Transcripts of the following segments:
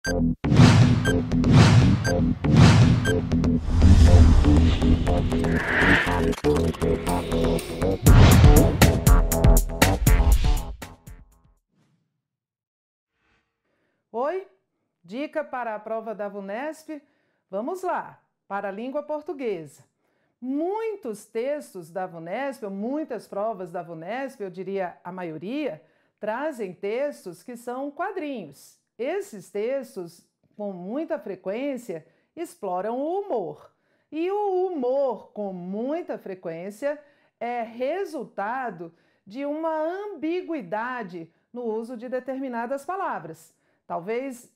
Oi, dica para a prova da VUNESP? Vamos lá, para a língua portuguesa. Muitos textos da VUNESP, ou muitas provas da VUNESP, eu diria a maioria, trazem textos que são quadrinhos. Esses textos, com muita frequência, exploram o humor. E o humor, com muita frequência, é resultado de uma ambiguidade no uso de determinadas palavras. Talvez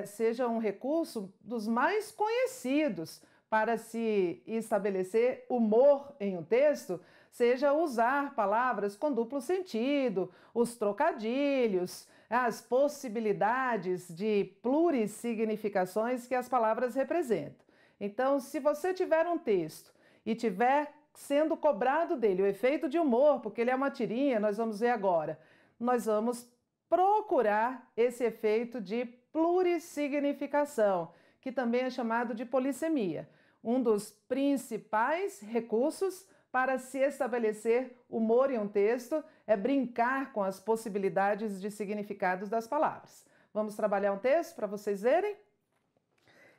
seja um recurso dos mais conhecidos para se estabelecer humor em um texto, seja usar palavras com duplo sentido, os trocadilhos, as possibilidades de plurissignificações que as palavras representam. Então, se você tiver um texto e tiver sendo cobrado dele o efeito de humor, porque ele é uma tirinha, nós vamos ver agora, nós vamos procurar esse efeito de plurissignificação, que também é chamado de polissemia. Um dos principais recursos para se estabelecer humor em um texto é brincar com as possibilidades de significados das palavras. Vamos trabalhar um texto para vocês verem?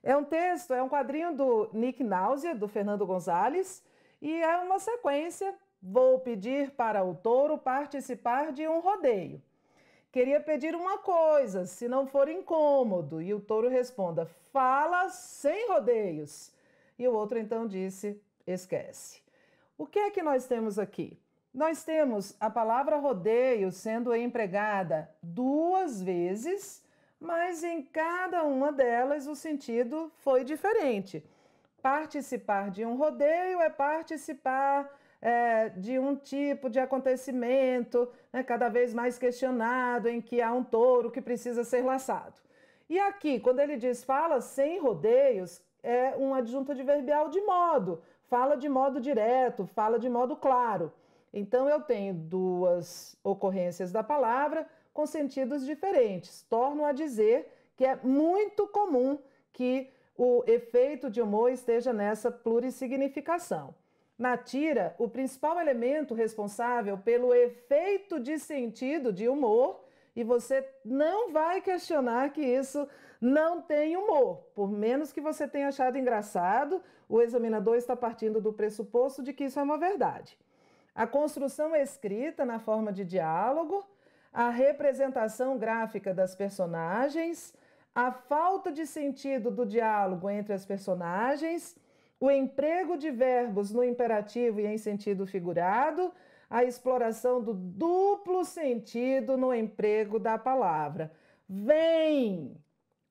É um quadrinho do Nick Náusea, do Fernando Gonzalez, e é uma sequência. Vou pedir para o touro participar de um rodeio. Queria pedir uma coisa, se não for incômodo. E o touro responda, fala sem rodeios. E o outro então disse, esquece. O que é que nós temos aqui? Nós temos a palavra rodeio sendo empregada 2 vezes, mas em cada uma delas o sentido foi diferente. Participar de um rodeio é participar de um tipo de acontecimento, né, cada vez mais questionado, em que há um touro que precisa ser laçado. E aqui, quando ele diz fala sem rodeios, é um adjunto adverbial de modo, fala de modo direto, fala de modo claro. Então, eu tenho 2 ocorrências da palavra com sentidos diferentes. Torno a dizer que é muito comum que o efeito de humor esteja nessa plurissignificação. Na tira, o principal elemento responsável pelo efeito de sentido de humor, e você não vai questionar que isso não tem humor, por menos que você tenha achado engraçado, o examinador está partindo do pressuposto de que isso é uma verdade. A construção escrita na forma de diálogo, a representação gráfica das personagens, a falta de sentido do diálogo entre as personagens, o emprego de verbos no imperativo e em sentido figurado, a exploração do duplo sentido no emprego da palavra. Vem!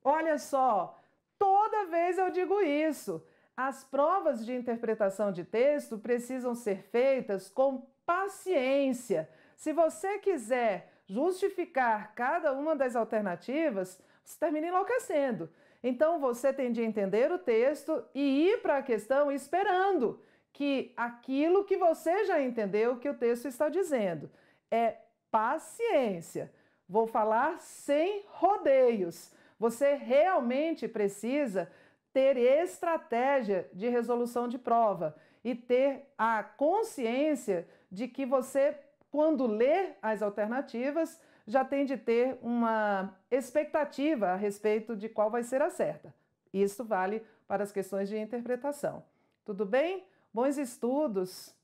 Olha só, toda vez eu digo isso. As provas de interpretação de texto precisam ser feitas com paciência. Se você quiser justificar cada uma das alternativas, você termina enlouquecendo. Então, você tem de entender o texto e ir para a questão esperando que aquilo que você já entendeu que o texto está dizendo. É paciência. Vou falar sem rodeios. Você realmente precisa ter estratégia de resolução de prova e ter a consciência de que você, quando lê as alternativas, já tem de ter uma expectativa a respeito de qual vai ser a certa. Isso vale para as questões de interpretação. Tudo bem? Bons estudos!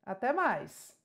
Até mais!